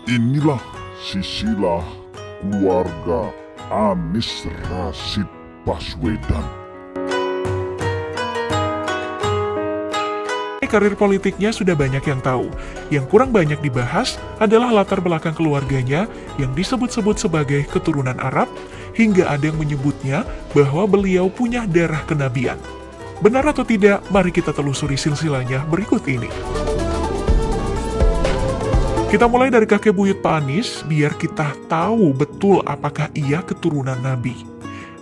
Inilah silsilah keluarga Anies Rashid Baswedan. Karir politiknya sudah banyak yang tahu. Yang kurang banyak dibahas adalah latar belakang keluarganya yang disebut-sebut sebagai keturunan Arab, hingga ada yang menyebutnya bahwa beliau punya darah kenabian. Benar atau tidak, mari kita telusuri silsilahnya berikut ini. Kita mulai dari kakek buyut Pak Anies, biar kita tahu betul apakah ia keturunan Nabi.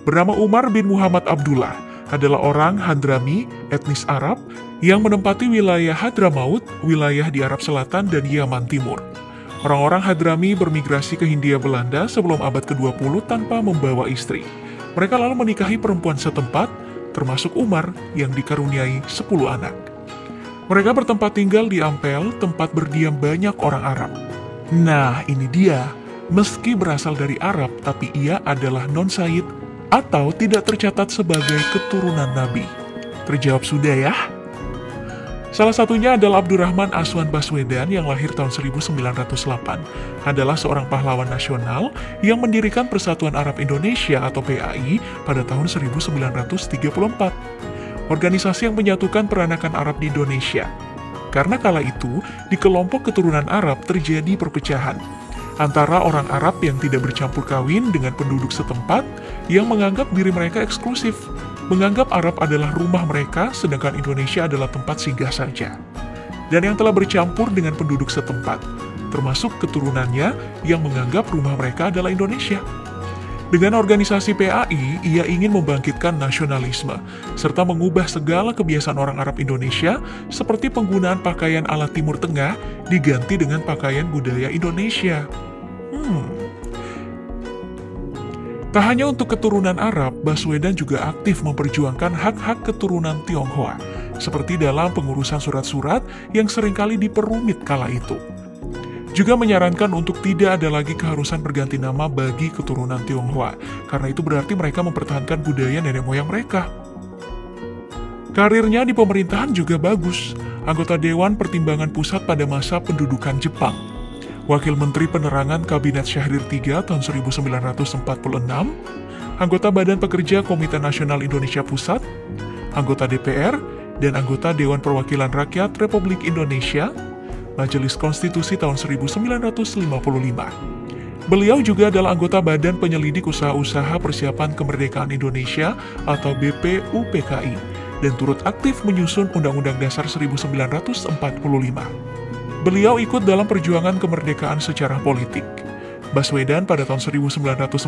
Bernama Umar bin Muhammad Abdullah, adalah orang Hadrami, etnis Arab, yang menempati wilayah Hadramaut, wilayah di Arab Selatan dan Yaman Timur. Orang-orang Hadrami bermigrasi ke Hindia Belanda sebelum abad ke-20 tanpa membawa istri. Mereka lalu menikahi perempuan setempat, termasuk Umar, yang dikaruniai 10 anak. Mereka bertempat tinggal di Ampel, tempat berdiam banyak orang Arab. Nah, ini dia. Meski berasal dari Arab, tapi ia adalah non-Sayyid atau tidak tercatat sebagai keturunan Nabi. Terjawab sudah ya? Salah satunya adalah Abdurrahman Aswan Baswedan yang lahir tahun 1908. Adalah seorang pahlawan nasional yang mendirikan Persatuan Arab Indonesia atau PAI pada tahun 1934. Organisasi yang menyatukan peranakan Arab di Indonesia. Karena kala itu, di kelompok keturunan Arab terjadi perpecahan antara orang Arab yang tidak bercampur kawin dengan penduduk setempat yang menganggap diri mereka eksklusif, menganggap Arab adalah rumah mereka, sedangkan Indonesia adalah tempat singgah saja. Dan yang telah bercampur dengan penduduk setempat, termasuk keturunannya yang menganggap rumah mereka adalah Indonesia. Dengan organisasi PAI, ia ingin membangkitkan nasionalisme, serta mengubah segala kebiasaan orang Arab Indonesia, seperti penggunaan pakaian ala Timur Tengah diganti dengan pakaian budaya Indonesia. Tak hanya untuk keturunan Arab, Baswedan juga aktif memperjuangkan hak-hak keturunan Tionghoa, seperti dalam pengurusan surat-surat yang seringkali diperumit kala itu. Juga menyarankan untuk tidak ada lagi keharusan berganti nama bagi keturunan Tionghoa, karena itu berarti mereka mempertahankan budaya nenek moyang mereka. Karirnya di pemerintahan juga bagus, anggota Dewan Pertimbangan Pusat pada masa pendudukan Jepang, Wakil Menteri Penerangan Kabinet Syahrir III tahun 1946, anggota Badan Pekerja Komite Nasional Indonesia Pusat, anggota DPR, dan anggota Dewan Perwakilan Rakyat Republik Indonesia, Majelis Konstitusi tahun 1955. Beliau juga adalah anggota Badan Penyelidik Usaha-Usaha Persiapan Kemerdekaan Indonesia atau BPUPKI dan turut aktif menyusun Undang-Undang Dasar 1945. Beliau ikut dalam perjuangan kemerdekaan secara politik. Baswedan pada tahun 1947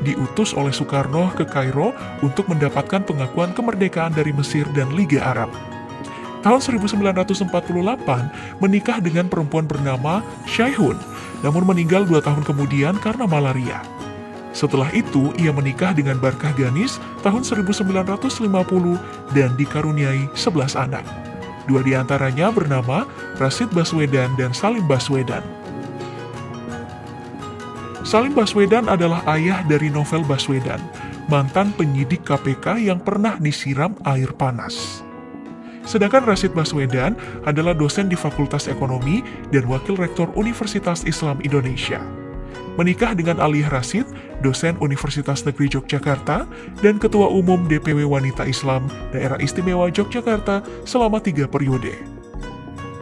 diutus oleh Soekarno ke Kairo untuk mendapatkan pengakuan kemerdekaan dari Mesir dan Liga Arab. Tahun 1948 menikah dengan perempuan bernama Syaihun, namun meninggal 2 tahun kemudian karena malaria. Setelah itu, ia menikah dengan Barkah Ganis tahun 1950 dan dikaruniai 11 anak. 2 diantaranya bernama Rashid Baswedan dan Salim Baswedan. Salim Baswedan adalah ayah dari Novel Baswedan, mantan penyidik KPK yang pernah disiram air panas. Sedangkan Rashid Baswedan adalah dosen di Fakultas Ekonomi dan Wakil Rektor Universitas Islam Indonesia. Menikah dengan Aliyah Rashid, dosen Universitas Negeri Yogyakarta, dan Ketua Umum DPW Wanita Islam Daerah Istimewa Yogyakarta selama 3 periode.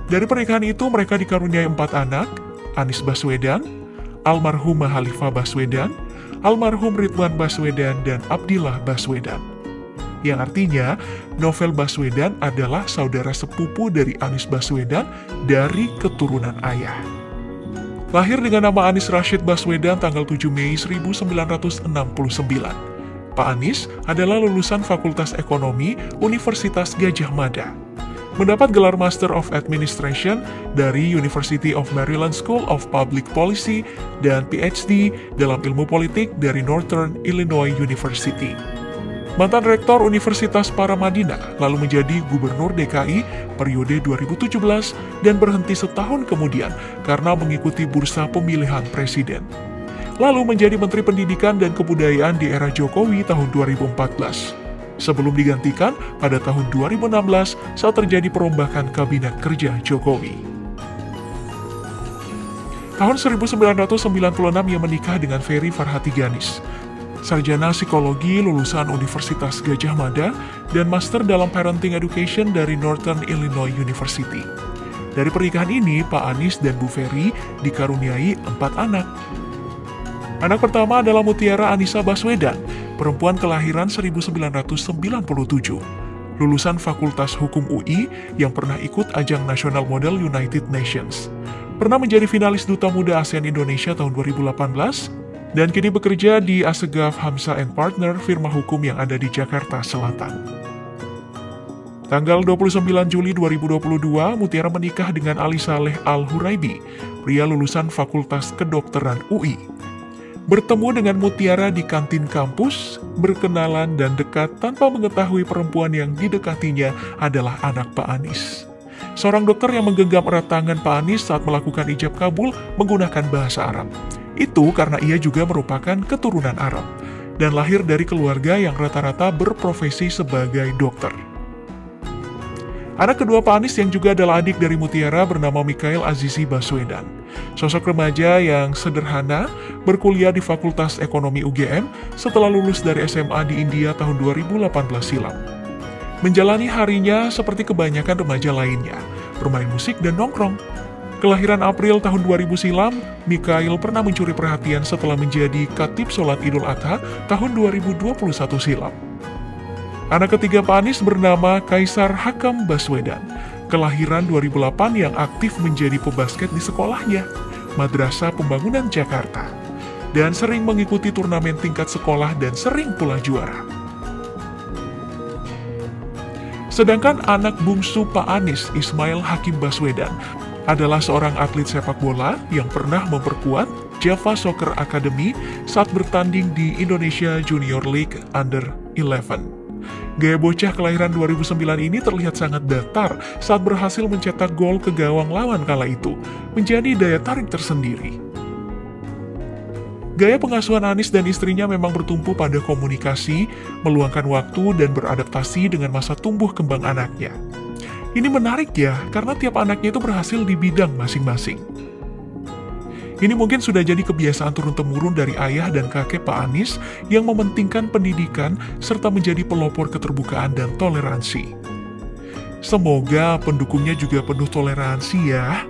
Dari pernikahan itu mereka dikaruniai 4 anak, Anies Baswedan, almarhumah Khalifah Baswedan, almarhum Ridwan Baswedan, dan Abdillah Baswedan. Yang artinya, Novel Baswedan adalah saudara sepupu dari Anies Baswedan dari keturunan ayah. Lahir dengan nama Anies Rashid Baswedan tanggal 7 Mei 1969. Pak Anies adalah lulusan Fakultas Ekonomi Universitas Gadjah Mada. Mendapat gelar Master of Administration dari University of Maryland School of Public Policy dan PhD dalam ilmu politik dari Northern Illinois University. Mantan Rektor Universitas Paramadina, lalu menjadi Gubernur DKI periode 2017 dan berhenti setahun kemudian karena mengikuti bursa pemilihan presiden. Lalu menjadi Menteri Pendidikan dan Kebudayaan di era Jokowi tahun 2014. Sebelum digantikan pada tahun 2016 saat terjadi perombakan Kabinet Kerja Jokowi. Tahun 1996 ia menikah dengan Ferry Farhati Ganis, sarjana psikologi lulusan Universitas Gadjah Mada dan master dalam parenting education dari Northern Illinois University. Dari pernikahan ini, Pak Anies dan Bu Ferry dikaruniai 4 anak. Anak pertama adalah Mutiara Anissa Baswedan, perempuan kelahiran 1997, lulusan Fakultas Hukum UI yang pernah ikut ajang National Model United Nations. Pernah menjadi finalis Duta Muda ASEAN Indonesia tahun 2018, dan kini bekerja di Assegaf Hamsa & Partner, firma hukum yang ada di Jakarta Selatan. Tanggal 29 Juli 2022, Mutiara menikah dengan Ali Saleh Al-Huraibi, pria lulusan Fakultas Kedokteran UI. Bertemu dengan Mutiara di kantin kampus, berkenalan dan dekat tanpa mengetahui perempuan yang didekatinya adalah anak Pak Anies. Seorang dokter yang menggenggam erat tangan Pak Anies saat melakukan ijab kabul menggunakan bahasa Arab. Itu karena ia juga merupakan keturunan Arab dan lahir dari keluarga yang rata-rata berprofesi sebagai dokter. Anak kedua Pak Anies yang juga adalah adik dari Mutiara bernama Mikhail Azizi Baswedan. Sosok remaja yang sederhana, berkuliah di Fakultas Ekonomi UGM setelah lulus dari SMA di India tahun 2018 silam. Menjalani harinya seperti kebanyakan remaja lainnya, bermain musik dan nongkrong. Kelahiran April tahun 2000 silam, Mikhail pernah mencuri perhatian setelah menjadi khatib sholat Idul Adha tahun 2021 silam. Anak ketiga Pak Anies bernama Kaisar Hakam Baswedan, kelahiran 2008 yang aktif menjadi pebasket di sekolahnya, Madrasah Pembangunan Jakarta, dan sering mengikuti turnamen tingkat sekolah dan sering pula juara. Sedangkan anak bungsu Pak Anies, Ismail Hakim Baswedan, adalah seorang atlet sepak bola yang pernah memperkuat Java Soccer Academy saat bertanding di Indonesia Junior League Under 11. Gaya bocah kelahiran 2009 ini terlihat sangat datar saat berhasil mencetak gol ke gawang lawan kala itu, menjadi daya tarik tersendiri. Gaya pengasuhan Anies dan istrinya memang bertumpu pada komunikasi, meluangkan waktu, dan beradaptasi dengan masa tumbuh kembang anaknya. Ini menarik ya, karena tiap anaknya itu berhasil di bidang masing-masing. Ini mungkin sudah jadi kebiasaan turun-temurun dari ayah dan kakek Pak Anies yang mementingkan pendidikan serta menjadi pelopor keterbukaan dan toleransi. Semoga pendukungnya juga penuh toleransi ya.